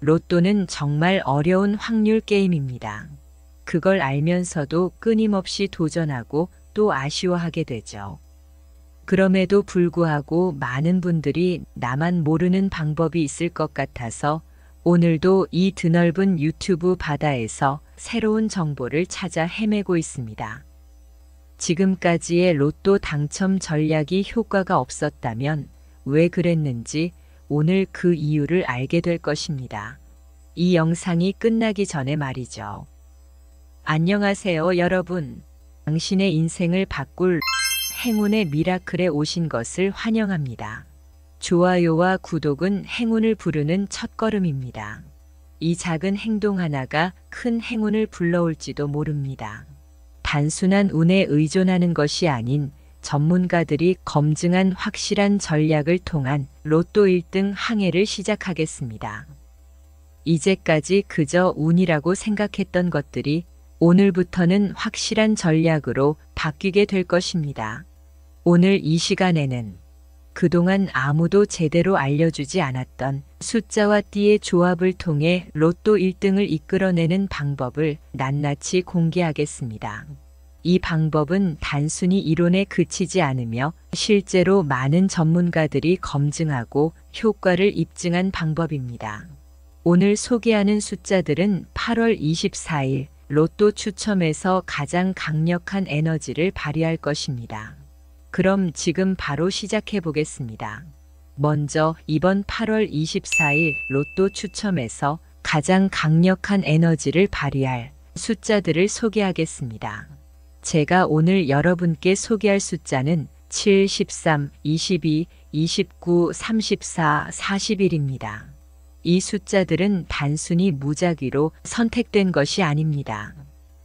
로또는 정말 어려운 확률 게임입니다. 그걸 알면서도 끊임없이 도전하고 또 아쉬워하게 되죠. 그럼에도 불구하고 많은 분들이 나만 모르는 방법이 있을 것 같아서 오늘도 이 드넓은 유튜브 바다에서 새로운 정보를 찾아 헤매고 있습니다. 지금까지의 로또 당첨 전략이 효과가 없었다면 왜 그랬는지 오늘 그 이유를 알게 될 것입니다. 이 영상이 끝나기 전에 말이죠. 안녕하세요, 여러분. 당신의 인생을 바꿀 행운의 미라클에 오신 것을 환영합니다. 좋아요와 구독은 행운을 부르는 첫걸음입니다. 이 작은 행동 하나가 큰 행운을 불러올지도 모릅니다. 단순한 운에 의존하는 것이 아닌 전문가들이 검증한 확실한 전략을 통한 로또 1등 항해를 시작하겠습니다. 이제까지 그저 운이라고 생각했던 것들이 오늘부터는 확실한 전략으로 바뀌게 될 것입니다. 오늘 이 시간에는 그동안 아무도 제대로 알려주지 않았던 숫자와 띠의 조합을 통해 로또 1등을 이끌어내는 방법을 낱낱이 공개하겠습니다. 이 방법은 단순히 이론에 그치지 않으며 실제로 많은 전문가들이 검증하고 효과를 입증한 방법입니다. 오늘 소개하는 숫자들은 8월 24일 로또 추첨에서 가장 강력한 에너지를 발휘할 것입니다. 그럼 지금 바로 시작해 보겠습니다. 먼저 이번 8월 24일 로또 추첨에서 가장 강력한 에너지를 발휘할 숫자들을 소개하겠습니다. 제가 오늘 여러분께 소개할 숫자는 7, 13, 22, 29, 34, 41입니다. 이 숫자들은 단순히 무작위로 선택된 것이 아닙니다.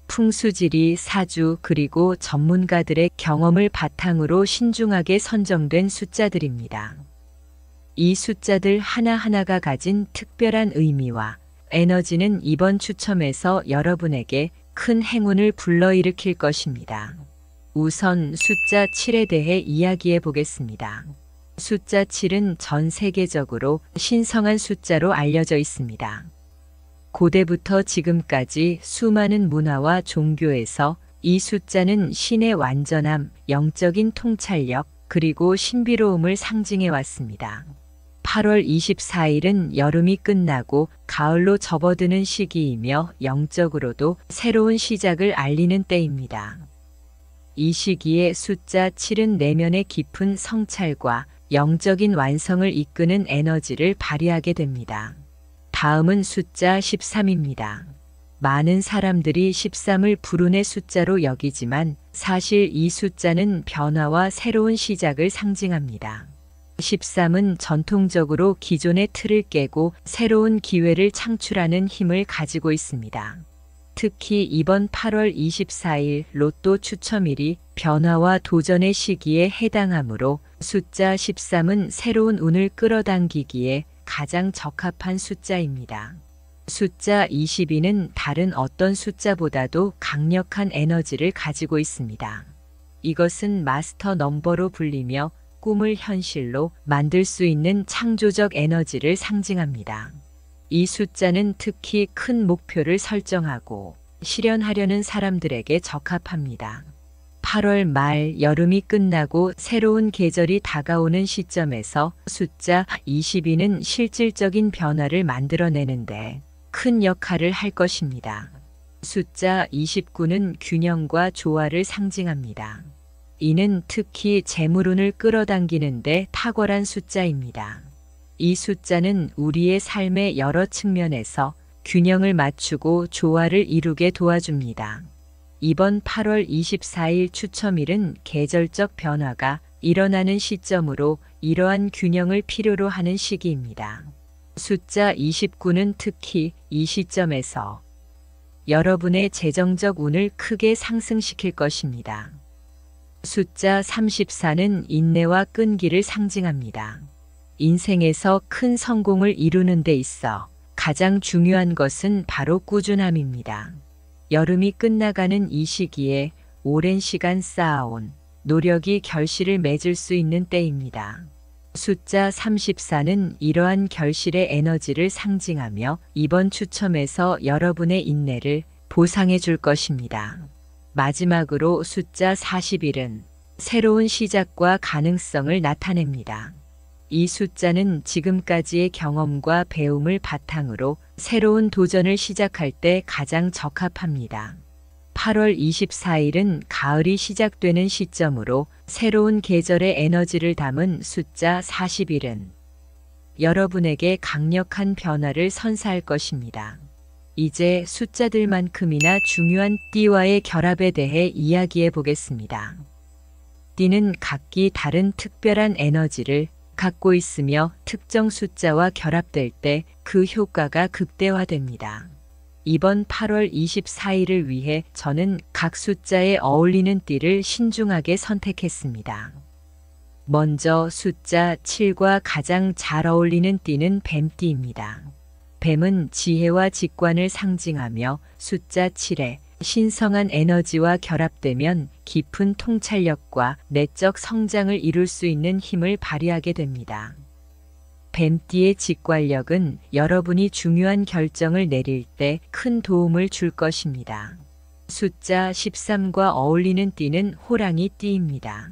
풍수지리, 사주, 그리고 전문가들의 경험을 바탕으로 신중하게 선정된 숫자들입니다. 이 숫자들 하나하나가 가진 특별한 의미와 에너지는 이번 추첨에서 여러분에게 큰 행운을 불러일으킬 것입니다. 우선 숫자 7에 대해 이야기해 보겠습니다. 숫자 7은 전 세계적으로 신성한 숫자로 알려져 있습니다. 고대부터 지금까지 수많은 문화와 종교에서 이 숫자는 신의 완전함, 영적인 통찰력, 그리고 신비로움을 상징해 왔습니다. 8월 24일은 여름이 끝나고 가을로 접어드는 시기이며 영적으로도 새로운 시작을 알리는 때입니다. 이 시기에 숫자 7은 내면의 깊은 성찰과 영적인 완성을 이끄는 에너지를 발휘하게 됩니다. 다음은 숫자 13입니다. 많은 사람들이 13을 불운의 숫자로 여기지만 사실 이 숫자는 변화와 새로운 시작을 상징합니다. 13은 전통적으로 기존의 틀을 깨고 새로운 기회를 창출하는 힘을 가지고 있습니다. 특히 이번 8월 24일 로또 추첨일이 변화와 도전의 시기에 해당하므로 숫자 13은 새로운 운을 끌어당기기에 가장 적합한 숫자입니다. 숫자 22는 다른 어떤 숫자보다도 강력한 에너지를 가지고 있습니다. 이것은 마스터 넘버로 불리며 꿈을 현실로 만들 수 있는 창조적 에너지를 상징합니다. 이 숫자는 특히 큰 목표를 설정하고 실현하려는 사람들에게 적합합니다. 8월 말 여름이 끝나고 새로운 계절이 다가오는 시점에서 숫자 22는 실질적인 변화를 만들어내는데 큰 역할을 할 것입니다. 숫자 29는 균형과 조화를 상징합니다. 이는 특히 재물운을 끌어당기는 데 탁월한 숫자입니다. 이 숫자는 우리의 삶의 여러 측면에서 균형을 맞추고 조화를 이루게 도와줍니다. 이번 8월 24일 추첨일은 계절적 변화가 일어나는 시점으로 이러한 균형을 필요로 하는 시기입니다. 숫자 29는 특히 이 시점에서 여러분의 재정적 운을 크게 상승시킬 것입니다. 숫자 34는 인내와 끈기를 상징합니다. 인생에서 큰 성공을 이루는 데 있어 가장 중요한 것은 바로 꾸준함입니다. 여름이 끝나가는 이 시기에 오랜 시간 쌓아온 노력이 결실을 맺을 수 있는 때입니다. 숫자 34는 이러한 결실의 에너지를 상징하며 이번 추첨에서 여러분의 인내를 보상해 줄 것입니다. 마지막으로 숫자 41은 새로운 시작과 가능성을 나타냅니다. 이 숫자는 지금까지의 경험과 배움을 바탕으로 새로운 도전을 시작할 때 가장 적합합니다. 8월 24일은 가을이 시작되는 시점으로 새로운 계절의 에너지를 담은 숫자 41은 여러분에게 강력한 변화를 선사할 것입니다. 이제 숫자들만큼이나 중요한 띠와의 결합에 대해 이야기해 보겠습니다. 띠는 각기 다른 특별한 에너지를 갖고 있으며 특정 숫자와 결합될 때 그 효과가 극대화됩니다. 이번 8월 24일을 위해 저는 각 숫자에 어울리는 띠를 신중하게 선택했습니다. 먼저 숫자 7과 가장 잘 어울리는 띠는 뱀띠입니다. 뱀은 지혜와 직관을 상징하며 숫자 7에 신성한 에너지와 결합되면 깊은 통찰력과 내적 성장을 이룰 수 있는 힘을 발휘하게 됩니다. 뱀띠의 직관력은 여러분이 중요한 결정을 내릴 때 큰 도움을 줄 것입니다. 숫자 13과 어울리는 띠는 호랑이 띠입니다.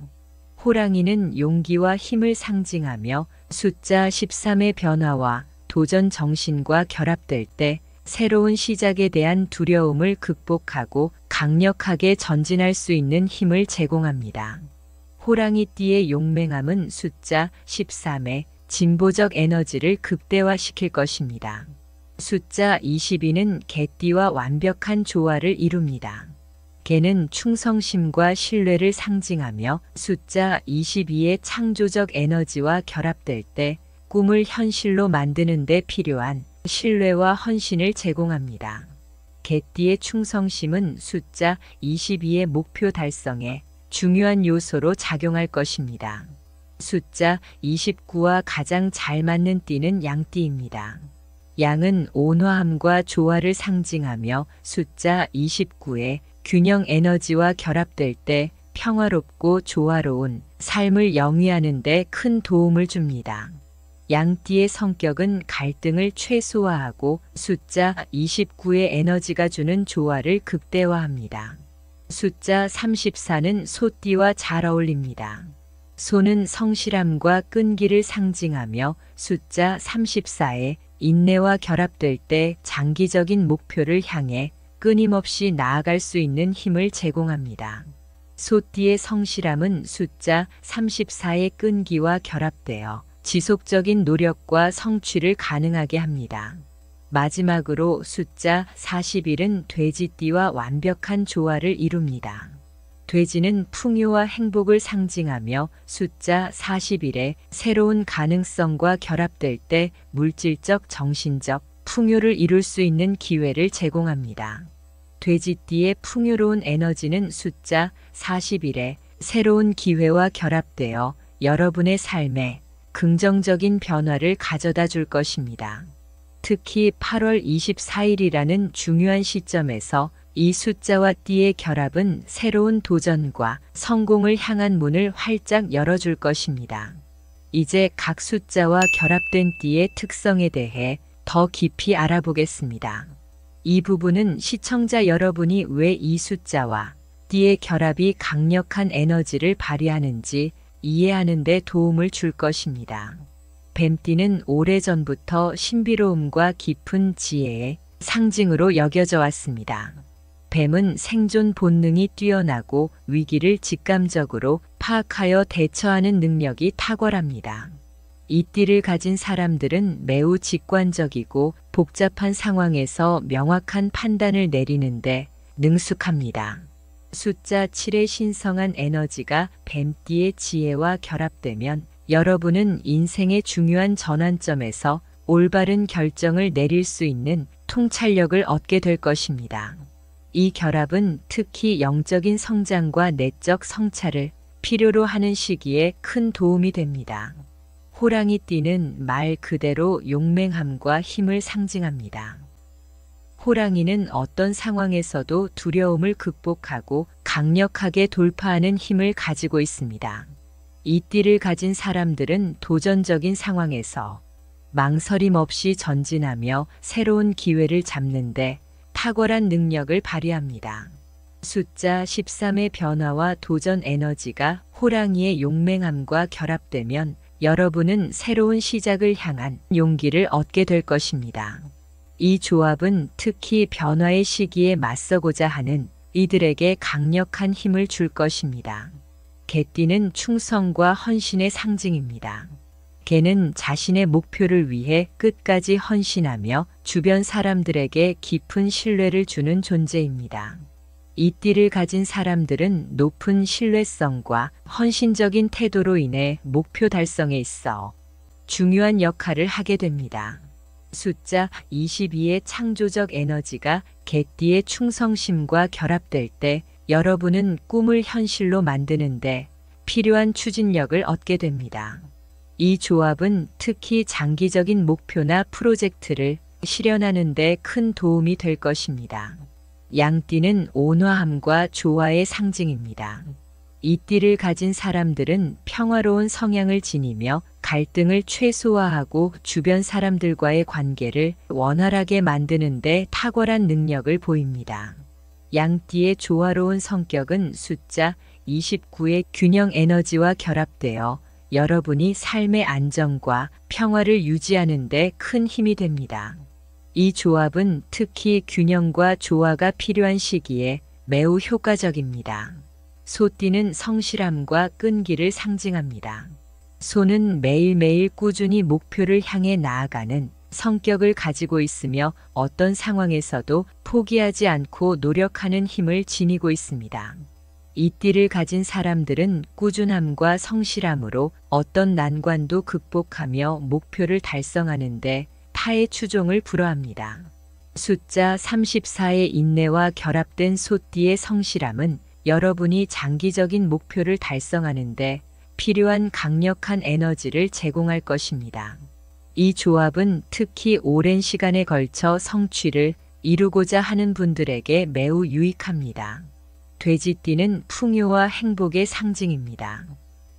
호랑이는 용기와 힘을 상징하며 숫자 13의 변화와 도전 정신과 결합될 때 새로운 시작에 대한 두려움을 극복하고 강력하게 전진할 수 있는 힘을 제공합니다. 호랑이띠의 용맹함은 숫자 13의 진보적 에너지를 극대화시킬 것입니다. 숫자 22는 개띠와 완벽한 조화를 이룹니다. 개는 충성심과 신뢰를 상징하며 숫자 22의 창조적 에너지와 결합될 때 꿈을 현실로 만드는 데 필요한 신뢰와 헌신을 제공합니다. 개띠의 충성심은 숫자 22의 목표 달성에 중요한 요소로 작용할 것입니다. 숫자 29와 가장 잘 맞는 띠는 양띠입니다. 양은 온화함과 조화를 상징하며 숫자 29의 균형 에너지와 결합될 때 평화롭고 조화로운 삶을 영위하는 데 큰 도움을 줍니다. 양띠의 성격은 갈등을 최소화하고 숫자 29의 에너지가 주는 조화를 극대화합니다. 숫자 34는 소띠와 잘 어울립니다. 소는 성실함과 끈기를 상징하며 숫자 34의 인내와 결합될 때 장기적인 목표를 향해 끊임없이 나아갈 수 있는 힘을 제공합니다. 소띠의 성실함은 숫자 34의 끈기와 결합되어 지속적인 노력과 성취를 가능하게 합니다. 마지막으로 숫자 41은 돼지띠와 완벽한 조화를 이룹니다. 돼지는 풍요와 행복을 상징하며 숫자 41의 새로운 가능성과 결합될 때 물질적, 정신적 풍요를 이룰 수 있는 기회를 제공합니다. 돼지띠의 풍요로운 에너지는 숫자 41의 새로운 기회와 결합되어 여러분의 삶에 긍정적인 변화를 가져다 줄 것입니다. 특히 8월 24일이라는 중요한 시점에서 이 숫자와 띠의 결합은 새로운 도전과 성공을 향한 문을 활짝 열어줄 것입니다. 이제 각 숫자와 결합된 띠의 특성에 대해 더 깊이 알아보겠습니다. 이 부분은 시청자 여러분이 왜 이 숫자와 띠의 결합이 강력한 에너지를 발휘하는지 이해하는 데 도움을 줄 것입니다. 뱀띠는 오래전부터 신비로움과 깊은 지혜의 상징으로 여겨져 왔습니다. 뱀은 생존 본능이 뛰어나고 위기를 직감적으로 파악하여 대처하는 능력이 탁월합니다. 이 띠를 가진 사람들은 매우 직관적이고 복잡한 상황에서 명확한 판단을 내리는데 능숙합니다. 숫자 7의 신성한 에너지가 뱀띠의 지혜와 결합되면 여러분은 인생의 중요한 전환점에서 올바른 결정을 내릴 수 있는 통찰력을 얻게 될 것입니다. 이 결합은 특히 영적인 성장과 내적 성찰을 필요로 하는 시기에 큰 도움이 됩니다. 호랑이 띠는 말 그대로 용맹함과 힘을 상징합니다. 호랑이는 어떤 상황에서도 두려움을 극복하고 강력하게 돌파하는 힘을 가지고 있습니다. 이 띠를 가진 사람들은 도전적인 상황에서 망설임 없이 전진하며 새로운 기회를 잡는데 탁월한 능력을 발휘합니다. 숫자 13의 변화와 도전 에너지가 호랑이의 용맹함과 결합되면 여러분은 새로운 시작을 향한 용기를 얻게 될 것입니다. 이 조합은 특히 변화의 시기에 맞서고자 하는 이들에게 강력한 힘을 줄 것입니다. 개띠는 충성과 헌신의 상징입니다. 개는 자신의 목표를 위해 끝까지 헌신하며 주변 사람들에게 깊은 신뢰를 주는 존재입니다. 이 띠를 가진 사람들은 높은 신뢰성과 헌신적인 태도로 인해 목표 달성에 있어 중요한 역할을 하게 됩니다. 숫자 22의 창조적 에너지가 개띠의 충성심과 결합될 때 여러분은 꿈을 현실로 만드는데 필요한 추진력을 얻게 됩니다. 이 조합은 특히 장기적인 목표나 프로젝트를 실현하는 데 큰 도움이 될 것입니다. 양띠는 온화함과 조화의 상징입니다. 이 띠를 가진 사람들은 평화로운 성향을 지니며 갈등을 최소화하고 주변 사람들과의 관계를 원활하게 만드는 데 탁월한 능력을 보입니다. 양띠의 조화로운 성격은 숫자 29의 균형 에너지와 결합되어 여러분이 삶의 안정과 평화를 유지하는 데 큰 힘이 됩니다. 이 조합은 특히 균형과 조화가 필요한 시기에 매우 효과적입니다. 소띠는 성실함과 끈기를 상징합니다. 소는 매일매일 꾸준히 목표를 향해 나아가는 성격을 가지고 있으며 어떤 상황에서도 포기하지 않고 노력하는 힘을 지니고 있습니다. 이 띠를 가진 사람들은 꾸준함과 성실함으로 어떤 난관도 극복하며 목표를 달성하는데 타의 추종을 불허합니다. 숫자 34의 인내와 결합된 소띠의 성실함은 여러분이 장기적인 목표를 달성하는데 필요한 강력한 에너지를 제공할 것입니다. 이 조합은 특히 오랜 시간에 걸쳐 성취를 이루고자 하는 분들에게 매우 유익합니다. 돼지띠는 풍요와 행복의 상징입니다.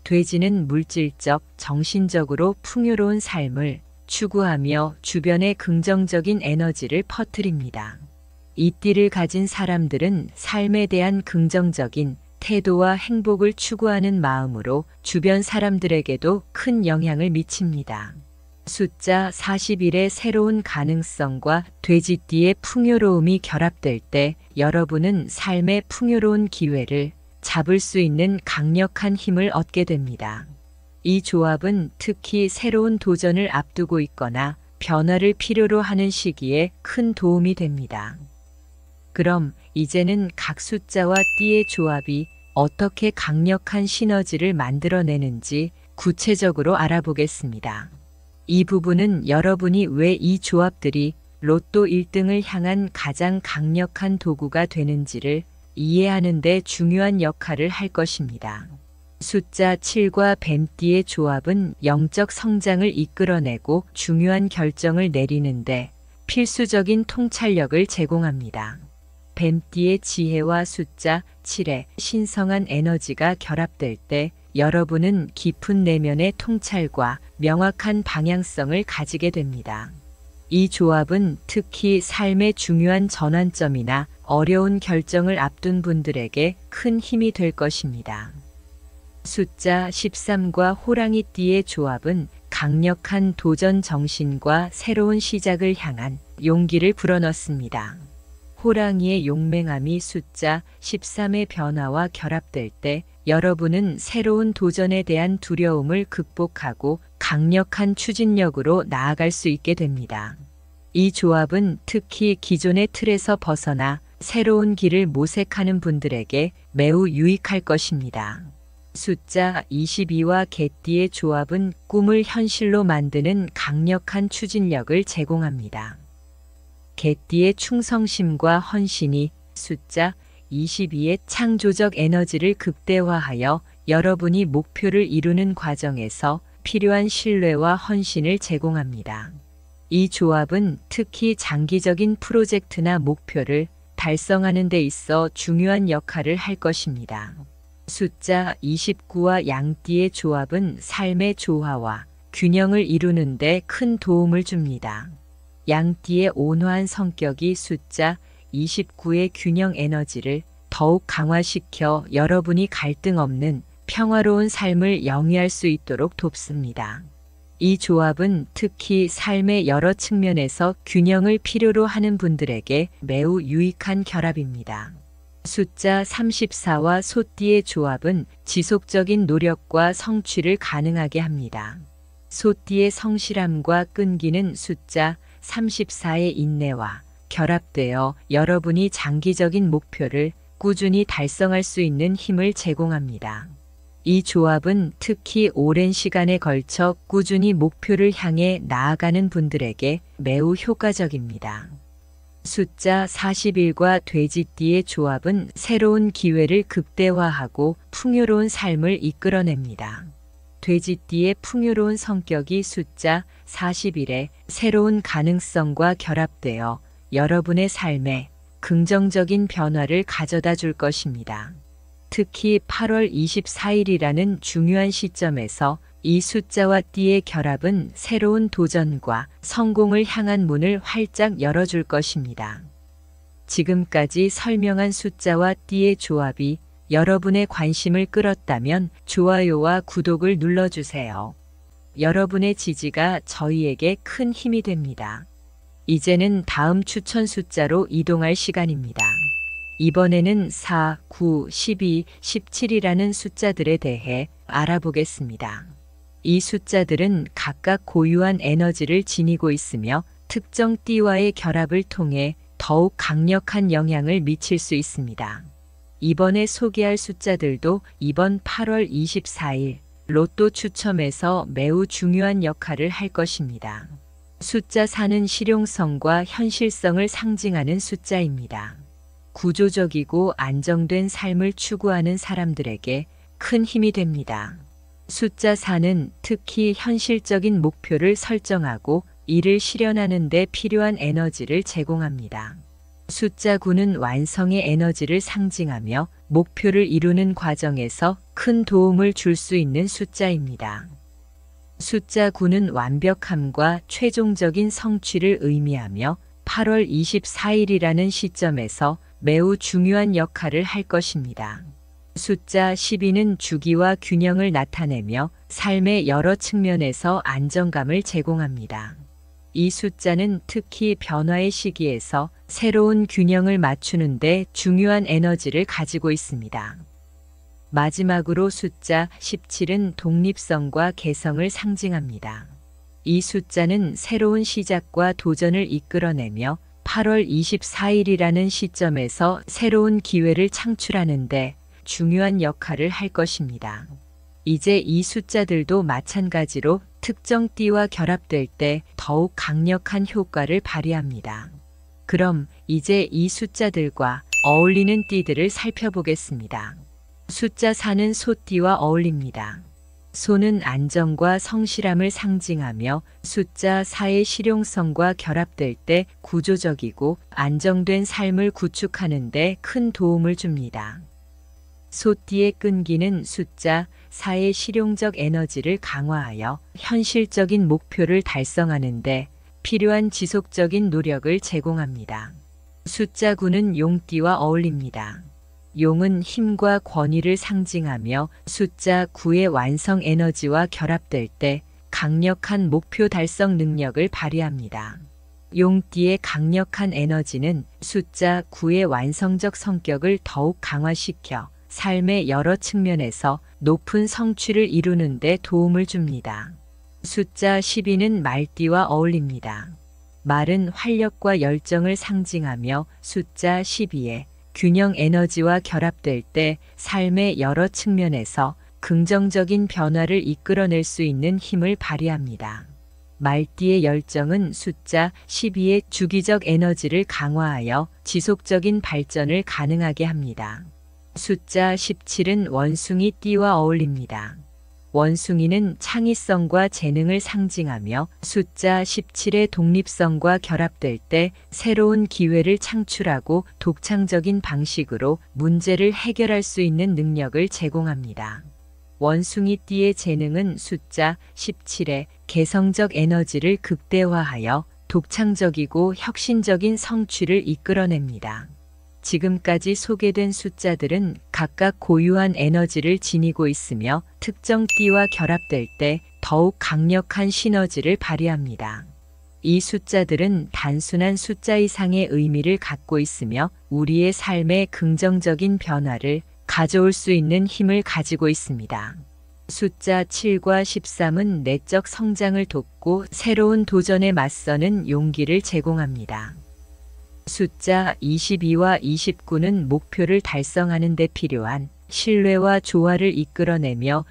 돼지는 물질적, 정신적으로 풍요로운 삶을 추구하며 주변에 긍정적인 에너지를 퍼뜨립니다. 이 띠를 가진 사람들은 삶에 대한 긍정적인 태도와 행복을 추구하는 마음으로 주변 사람들에게도 큰 영향을 미칩니다. 숫자 41의 새로운 가능성과 돼지띠의 풍요로움이 결합될 때 여러분은 삶의 풍요로운 기회를 잡을 수 있는 강력한 힘을 얻게 됩니다. 이 조합은 특히 새로운 도전을 앞두고 있거나 변화를 필요로 하는 시기에 큰 도움이 됩니다. 그럼 이제는 각 숫자와 띠의 조합이 어떻게 강력한 시너지를 만들어내는지 구체적으로 알아보겠습니다. 이 부분은 여러분이 왜 이 조합들이 로또 1등을 향한 가장 강력한 도구가 되는지를 이해하는 데 중요한 역할을 할 것입니다. 숫자 7과 뱀띠의 조합은 영적 성장을 이끌어내고 중요한 결정을 내리는데 필수적인 통찰력을 제공합니다. 뱀띠의 지혜와 숫자 7의 신성한 에너지가 결합될 때 여러분은 깊은 내면의 통찰과 명확한 방향성을 가지게 됩니다. 이 조합은 특히 삶의 중요한 전환점이나 어려운 결정을 앞둔 분들에게 큰 힘이 될 것입니다. 숫자 13과 호랑이띠의 조합은 강력한 도전 정신과 새로운 시작을 향한 용기를 불어넣습니다. 호랑이의 용맹함이 숫자 13의 변화와 결합될 때 여러분은 새로운 도전에 대한 두려움을 극복하고 강력한 추진력으로 나아갈 수 있게 됩니다. 이 조합은 특히 기존의 틀에서 벗어나 새로운 길을 모색하는 분들에게 매우 유익할 것입니다. 숫자 22와 개띠의 조합은 꿈을 현실로 만드는 강력한 추진력을 제공합니다. 개띠의 충성심과 헌신이 숫자 22의 창조적 에너지를 극대화하여 여러분이 목표를 이루는 과정에서 필요한 신뢰와 헌신을 제공합니다. 이 조합은 특히 장기적인 프로젝트나 목표를 달성하는 데 있어 중요한 역할을 할 것입니다. 숫자 29와 양띠의 조합은 삶의 조화와 균형을 이루는 데 큰 도움을 줍니다. 양띠의 온화한 성격이 숫자 29의 균형 에너지를 더욱 강화시켜 여러분이 갈등 없는 평화로운 삶을 영위할 수 있도록 돕습니다. 이 조합은 특히 삶의 여러 측면에서 균형을 필요로 하는 분들에게 매우 유익한 결합입니다. 숫자 34와 소띠의 조합은 지속적인 노력과 성취를 가능하게 합니다. 소띠의 성실함과 끈기는 숫자 34의 인내와 결합되어 여러분이 장기적인 목표를 꾸준히 달성할 수 있는 힘을 제공합니다. 이 조합은 특히 오랜 시간에 걸쳐 꾸준히 목표를 향해 나아가는 분들에게 매우 효과적입니다. 숫자 41과 돼지띠의 조합은 새로운 기회를 극대화하고 풍요로운 삶을 이끌어냅니다. 돼지띠의 풍요로운 성격이 숫자 41의 새로운 가능성과 결합되어 여러분의 삶에 긍정적인 변화를 가져다 줄 것입니다. 특히 8월 24일이라는 중요한 시점에서 이 숫자와 띠의 결합은 새로운 도전과 성공을 향한 문을 활짝 열어줄 것입니다. 지금까지 설명한 숫자와 띠의 조합이 여러분의 관심을 끌었다면 좋아요와 구독을 눌러주세요. 여러분의 지지가 저희에게 큰 힘이 됩니다. 이제는 다음 추천 숫자로 이동할 시간입니다. 이번에는 4, 9, 12, 17이라는 숫자들에 대해 알아보겠습니다. 이 숫자들은 각각 고유한 에너지를 지니고 있으며 특정 띠와의 결합을 통해 더욱 강력한 영향을 미칠 수 있습니다. 이번에 소개할 숫자들도 이번 8월 24일 로또 추첨에서 매우 중요한 역할을 할 것입니다. 숫자 4는 실용성과 현실성을 상징하는 숫자입니다. 구조적이고 안정된 삶을 추구하는 사람들에게 큰 힘이 됩니다. 숫자 4는 특히 현실적인 목표를 설정하고 이를 실현하는 데 필요한 에너지를 제공합니다. 숫자 9는 완성의 에너지를 상징하며 목표를 이루는 과정에서 큰 도움을 줄 수 있는 숫자입니다. 숫자 9는 완벽함과 최종적인 성취를 의미하며 8월 24일이라는 시점에서 매우 중요한 역할을 할 것입니다. 숫자 12는 주기와 균형을 나타내며 삶의 여러 측면에서 안정감을 제공합니다. 이 숫자는 특히 변화의 시기에서 새로운 균형을 맞추는 데 중요한 에너지를 가지고 있습니다. 마지막으로 숫자 17은 독립성과 개성을 상징합니다. 이 숫자는 새로운 시작과 도전을 이끌어내며 8월 24일이라는 시점에서 새로운 기회를 창출하는데 중요한 역할을 할 것입니다. 이제 이 숫자들도 마찬가지로 특정 띠와 결합될 때 더욱 강력한 효과를 발휘합니다. 그럼 이제 이 숫자들과 어울리는 띠들을 살펴보겠습니다. 숫자 4는 소띠와 어울립니다. 소는 안정과 성실함을 상징하며 숫자 4의 실용성과 결합될 때 구조적이고 안정된 삶을 구축하는 데 큰 도움을 줍니다. 소띠의 끈기는 숫자 4의 실용적 에너지를 강화하여 현실적인 목표를 달성하는 데 필요한 지속적인 노력을 제공합니다. 숫자 9는 용띠와 어울립니다. 용은 힘과 권위를 상징하며 숫자 9의 완성 에너지와 결합될 때 강력한 목표 달성 능력을 발휘합니다. 용띠의 강력한 에너지는 숫자 9의 완성적 성격을 더욱 강화시켜 삶의 여러 측면에서 높은 성취를 이루는 데 도움을 줍니다. 숫자 12는 말띠와 어울립니다. 말은 활력과 열정을 상징하며 숫자 12의 균형 에너지와 결합될 때 삶의 여러 측면에서 긍정적인 변화를 이끌어낼 수 있는 힘을 발휘합니다. 말띠의 열정은 숫자 12의 주기적 에너지를 강화하여 지속적인 발전을 가능하게 합니다. 숫자 17은 원숭이 띠와 어울립니다. 원숭이는 창의성과 재능을 상징하며 숫자 17의 독립성과 결합될 때 새로운 기회를 창출하고 독창적인 방식으로 문제를 해결할 수 있는 능력을 제공합니다. 원숭이띠의 재능은 숫자 17의 개성적 에너지를 극대화하여 독창적이고 혁신적인 성취를 이끌어냅니다. 지금까지 소개된 숫자들은 각각 고유한 에너지를 지니고 있으며 특정 띠와 결합될 때 더욱 강력한 시너지를 발휘합니다. 이 숫자들은 단순한 숫자 이상의 의미를 갖고 있으며 우리의 삶에 긍정적인 변화를 가져올 수 있는 힘을 가지고 있습니다. 숫자 7과 13은 내적 성장을 돕고 새로운 도전에 맞서는 용기를 제공합니다. 숫자 22와 29는 목표를 달성하는 데 필요한 신뢰와 조화를 이끌어내며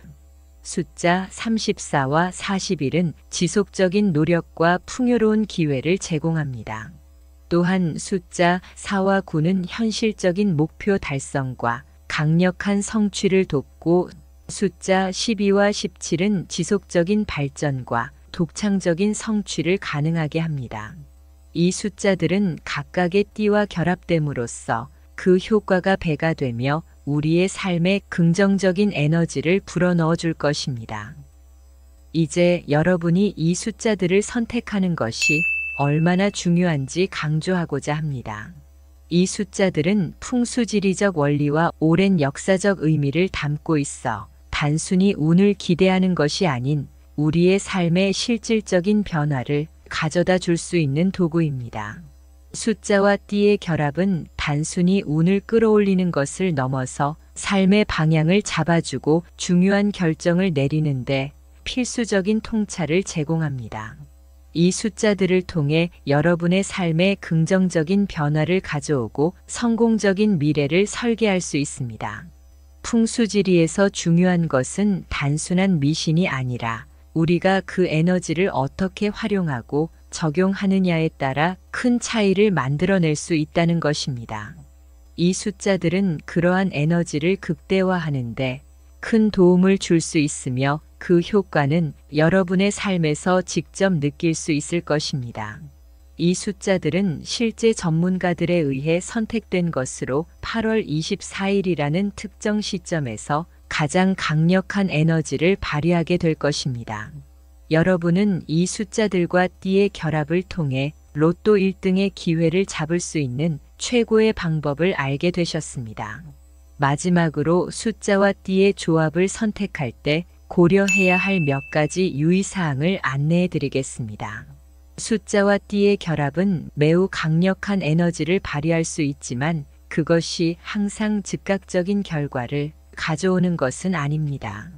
숫자 34와 41은 지속적인 노력과 풍요로운 기회를 제공합니다. 또한 숫자 4와 9는 현실적인 목표 달성과 강력한 성취를 돕고 숫자 12와 17은 지속적인 발전과 독창적인 성취를 가능하게 합니다. 이 숫자들은 각각의 띠와 결합됨으로써 그 효과가 배가 되며 우리의 삶에 긍정적인 에너지를 불어넣어 줄 것입니다. 이제 여러분이 이 숫자들을 선택하는 것이 얼마나 중요한지 강조하고자 합니다. 이 숫자들은 풍수지리적 원리와 오랜 역사적 의미를 담고 있어 단순히 운을 기대하는 것이 아닌 우리의 삶의 실질적인 변화를 가져다 줄 수 있는 도구입니다. 숫자와 띠의 결합은 단순히 운을 끌어올리는 것을 넘어서 삶의 방향을 잡아주고 중요한 결정을 내리는데 필수적인 통찰을 제공합니다. 이 숫자들을 통해 여러분의 삶에 긍정적인 변화를 가져오고 성공적인 미래를 설계할 수 있습니다. 풍수지리에서 중요한 것은 단순한 미신이 아니라 우리가 그 에너지를 어떻게 활용하고 적용하느냐에 따라 큰 차이를 만들어낼 수 있다는 것입니다. 이 숫자들은 그러한 에너지를 극대화하는데 큰 도움을 줄 수 있으며 그 효과는 여러분의 삶에서 직접 느낄 수 있을 것입니다. 이 숫자들은 실제 전문가들에 의해 선택된 것으로 8월 24일이라는 특정 시점에서 가장 강력한 에너지를 발휘하게 될 것입니다. 여러분은 이 숫자들과 띠의 결합을 통해 로또 1등의 기회를 잡을 수 있는 최고의 방법을 알게 되셨습니다. 마지막으로 숫자와 띠의 조합을 선택할 때 고려해야 할 몇 가지 유의사항을 안내해 드리겠습니다. 숫자와 띠의 결합은 매우 강력한 에너지를 발휘할 수 있지만 그것이 항상 즉각적인 결과를 가져오는 것은 아닙니다.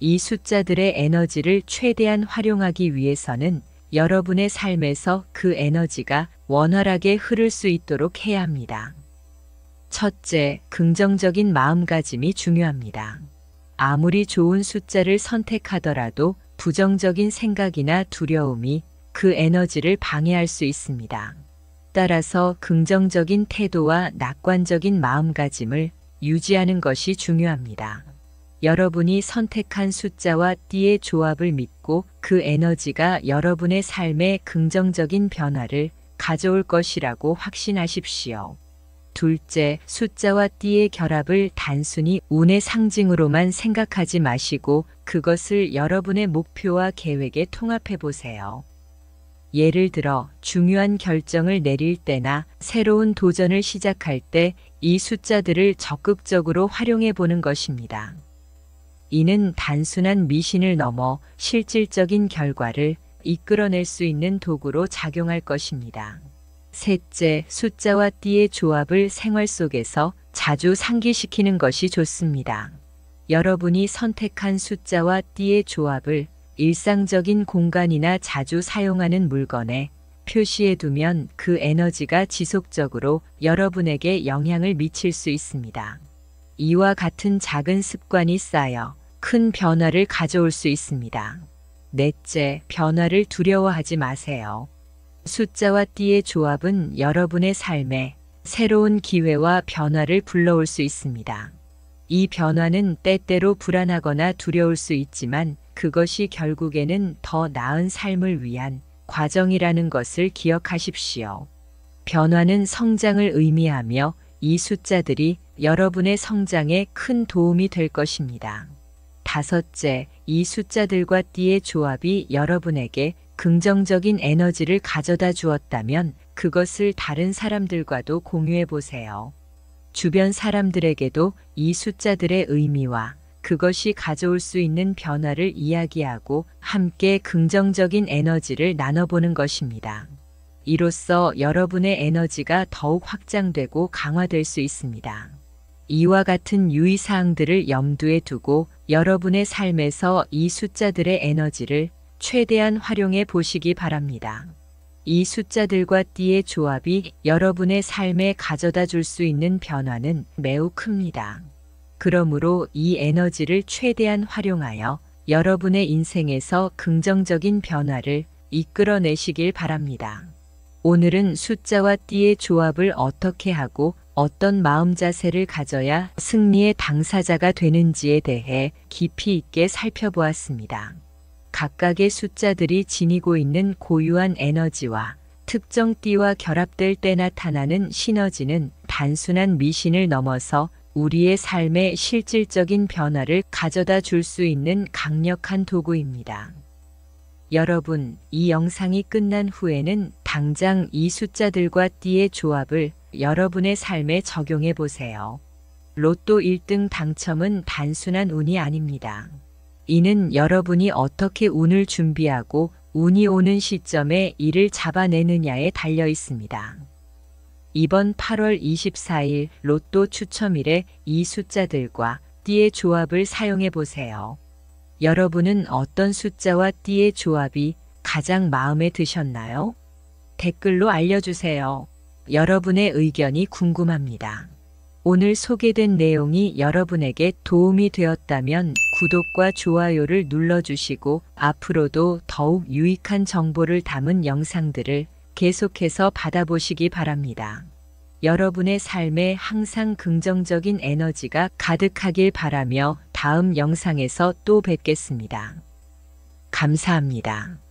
이 숫자들의 에너지를 최대한 활용하기 위해서는 여러분의 삶에서 그 에너지가 원활하게 흐를 수 있도록 해야 합니다. 첫째, 긍정적인 마음가짐이 중요합니다. 아무리 좋은 숫자를 선택하더라도 부정적인 생각이나 두려움이 그 에너지를 방해할 수 있습니다. 따라서 긍정적인 태도와 낙관적인 마음가짐을 유지하는 것이 중요합니다. 여러분이 선택한 숫자와 띠의 조합을 믿고 그 에너지가 여러분의 삶에 긍정적인 변화를 가져올 것이라고 확신하십시오. 둘째, 숫자와 띠의 결합을 단순히 운의 상징으로만 생각하지 마시고 그것을 여러분의 목표와 계획에 통합해 보세요. 예를 들어 중요한 결정을 내릴 때나 새로운 도전을 시작할 때 이 숫자들을 적극적으로 활용해 보는 것입니다. 이는 단순한 미신을 넘어 실질적인 결과를 이끌어낼 수 있는 도구로 작용할 것입니다. 셋째, 숫자와 띠의 조합을 생활 속에서 자주 상기시키는 것이 좋습니다. 여러분이 선택한 숫자와 띠의 조합을 일상적인 공간이나 자주 사용하는 물건에 표시해 두면 그 에너지가 지속적으로 여러분에게 영향을 미칠 수 있습니다. 이와 같은 작은 습관이 쌓여 큰 변화를 가져올 수 있습니다. 넷째, 변화를 두려워하지 마세요. 숫자와 띠의 조합은 여러분의 삶에 새로운 기회와 변화를 불러올 수 있습니다. 이 변화는 때때로 불안하거나 두려울 수 있지만 그것이 결국에는 더 나은 삶을 위한 과정이라는 것을 기억하십시오. 변화는 성장을 의미하며 이 숫자들이 여러분의 성장에 큰 도움이 될 것입니다. 다섯째, 이 숫자들과 띠의 조합이 여러분에게 긍정적인 에너지를 가져다 주었다면 그것을 다른 사람들과도 공유해 보세요. 주변 사람들에게도 이 숫자들의 의미와 그것이 가져올 수 있는 변화를 이야기하고 함께 긍정적인 에너지를 나눠보는 것입니다. 이로써 여러분의 에너지가 더욱 확장되고 강화될 수 있습니다. 이와 같은 유의사항들을 염두에 두고 여러분의 삶에서 이 숫자들의 에너지를 최대한 활용해 보시기 바랍니다. 이 숫자들과 띠의 조합이 여러분의 삶에 가져다 줄 수 있는 변화는 매우 큽니다. 그러므로 이 에너지를 최대한 활용하여 여러분의 인생에서 긍정적인 변화를 이끌어내시길 바랍니다. 오늘은 숫자와 띠의 조합을 어떻게 하고 어떤 마음 자세를 가져야 승리의 당사자가 되는지에 대해 깊이 있게 살펴보았습니다. 각각의 숫자들이 지니고 있는 고유한 에너지와 특정 띠와 결합될 때 나타나는 시너지는 단순한 미신을 넘어서 우리의 삶에 실질적인 변화를 가져다 줄 수 있는 강력한 도구입니다. 여러분, 이 영상이 끝난 후에는 당장 이 숫자들과 띠의 조합을 여러분의 삶에 적용해 보세요. 로또 1등 당첨은 단순한 운이 아닙니다. 이는 여러분이 어떻게 운을 준비하고 운이 오는 시점에 이를 잡아내느냐에 달려 있습니다. 이번 8월 24일 로또 추첨일에 이 숫자들과 띠의 조합을 사용해 보세요. 여러분은 어떤 숫자와 띠의 조합이 가장 마음에 드셨나요? 댓글로 알려주세요. 여러분의 의견이 궁금합니다. 오늘 소개된 내용이 여러분에게 도움이 되었다면 구독과 좋아요를 눌러주시고 앞으로도 더욱 유익한 정보를 담은 영상들을 계속해서 받아보시기 바랍니다. 여러분의 삶에 항상 긍정적인 에너지가 가득하길 바라며 다음 영상에서 또 뵙겠습니다. 감사합니다.